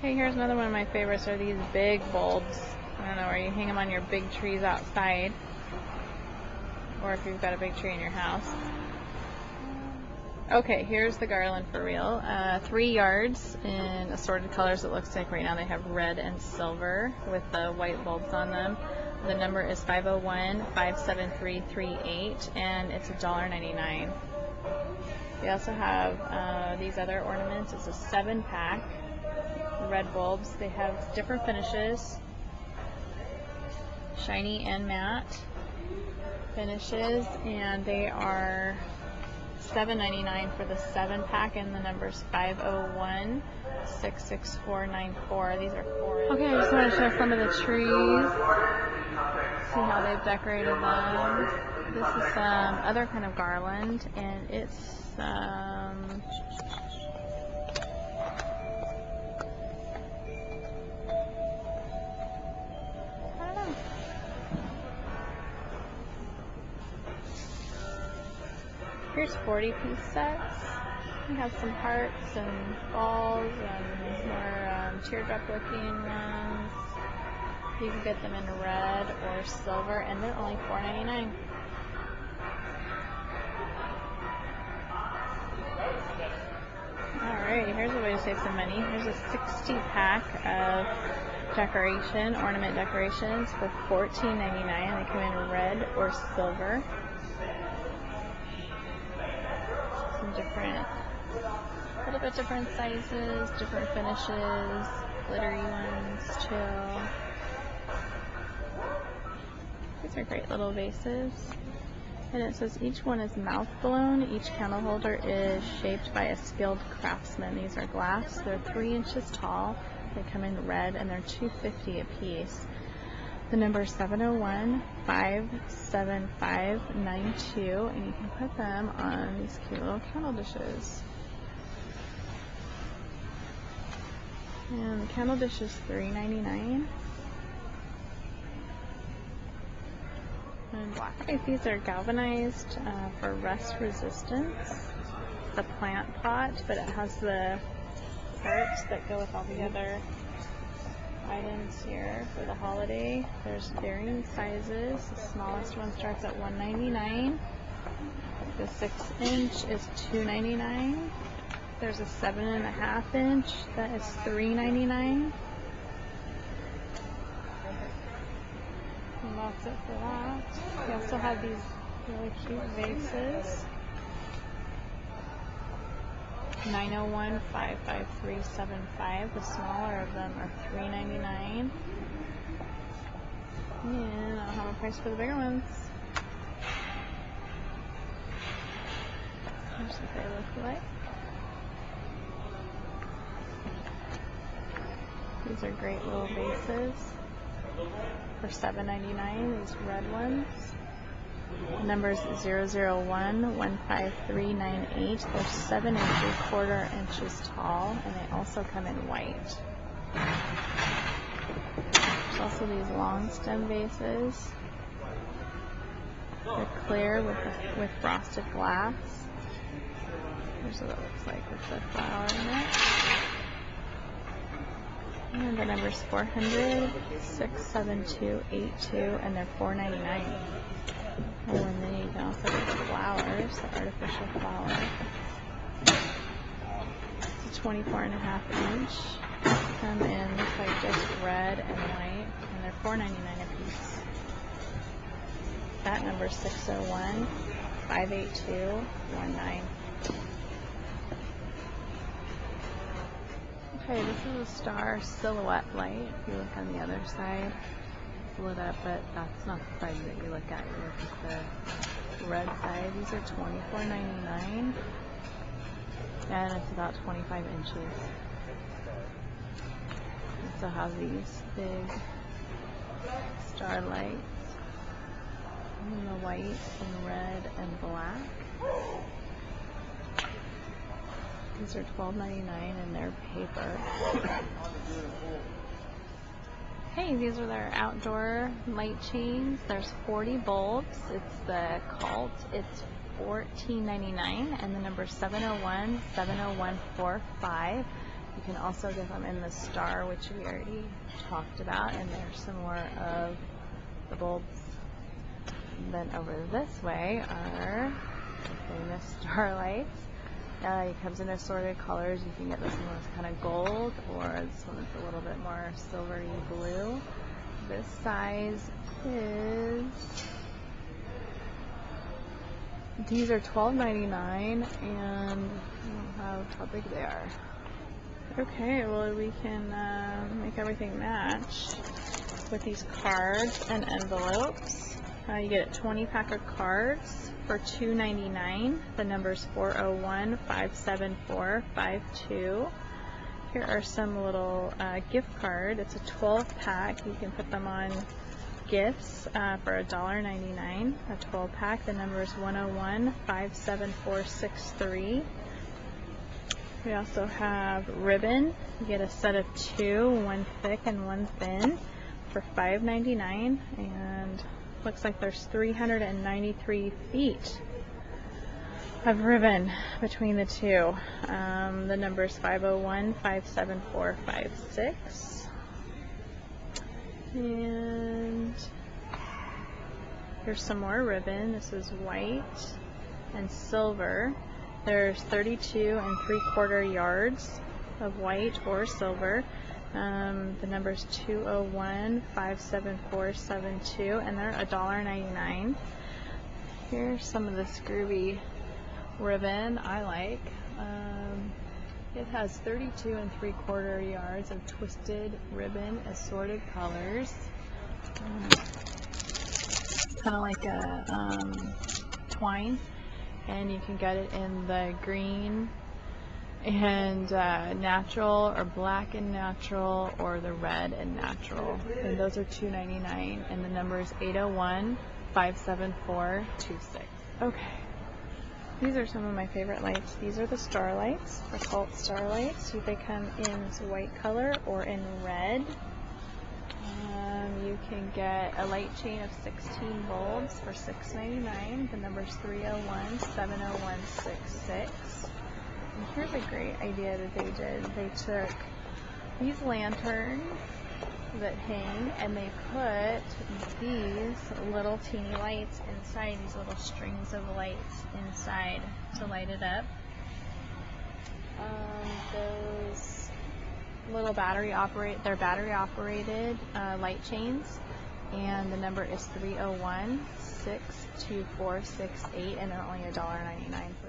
Okay, here's another one of my favorites, are these big bulbs. I don't know, where you hang them on your big trees outside, or if you've got a big tree in your house. Okay, here's the garland for real. 3 yards in assorted colors. It looks like right now they have red and silver with the white bulbs on them. The number is 501-57338, and it's $1.99. We also have these other ornaments. It's a 7-pack. Red bulbs. They have different finishes, shiny and matte finishes, and they are $7.99 for the 7-pack, and the number is 501-66494. These are 4. Okay, I just want to show some of the trees. See how they've decorated them. This is some other kind of garland, and it's here's 40-piece sets. We have some hearts and balls and more teardrop looking ones. You can get them in red or silver, and they're only $4.99. Alright, here's a way to save some money. Here's a 60-pack of ornament decorations for $14.99. They come in red or silver. Some different, a little bit different sizes, different finishes, glittery ones too. These are great little vases. And it says each one is mouth blown. Each candle holder is shaped by a skilled craftsman. These are glass. They're 3 inches tall. They come in red, and they're $2.50 a piece. The number is 701-57592, and you can put them on these cute little candle dishes. And the candle dish is $3.99. And black. Okay, these are galvanized for rust resistance. It's a plant pot, but it has the parts that go with all the other items here for the holiday. There's varying sizes. The smallest one starts at $1.99. The 6-inch is $2.99. There's a 7.5-inch that is $3.99. And that's it for that. We also have these really cute vases. 901-55375. The smaller of them are $3.99. And I'll have a price for the bigger ones. Here's what they look like. These are great little vases for $7.99. These red ones. The number is 001-15398. They're 7 3/4 inches tall, and they also come in white. There's also these long stem vases. They're clear with frosted glass. Here's what it looks like with the flower in it. And the number is 400-67282, and they're $4.99. Oh, and then you can also get the flowers, the artificial flower. It's a 24.5-inch. Come in, looks like just red and white, and they're $4.99 a piece. That number is 601-58219. Okay, this is a star silhouette light. If you look on the other side, it's lit up, but that's not the side that you look at. You look at the red side. These are $24.99, and it's about 25 inches. Also have these big star lights in the white and red and black. These are $12.99, and they're paper. Hey, these are their outdoor light chains. There's 40 bulbs. It's the Cult. It's $14.99, and the number is 701-70145. You can also get them in the star, which we already talked about, and there's some more of the bulbs. And then over this way are the famous starlights. It comes in assorted colors. You can get this one that's kind of gold, or this one that's a little bit more silvery blue. This size is, these are $12.99, and I don't have how big they are. Okay, well, we can make everything match with these cards and envelopes. You get a 20-pack of cards for $2.99. The number's 401-574-52. Here are some little gift card. It's a 12-pack. You can put them on gifts for $1.99. A 12-pack. The number is 101-574-63. We also have ribbon. You get a set of 2, one thick and one thin, for $5.99, and looks like there's 393 feet of ribbon between the two. The number is 501-574-56. And here's some more ribbon. This is white and silver. There's 32 3/4 yards of white or silver. The number is 201-574-72, and they're $1.99. Here's some of this groovy ribbon I like. It has 32 3/4 yards of twisted ribbon, assorted colors. Kind of like a twine, and you can get it in the green and natural, or black and natural, or the red and natural, and those are $2.99, and the number is 801-574-26. Okay, these are some of my favorite lights. These are the starlights, the cult starlights. They come in white color or in red. You can get a light chain of 16 bulbs for $6.99. The number is 301-701-66. And here's a great idea that they did. They took these lanterns that hang, and they put these little teeny lights inside, these little strings of lights inside to light it up. Those little battery operated light chains, and the number is 301-624-68, and they're only $1.99 for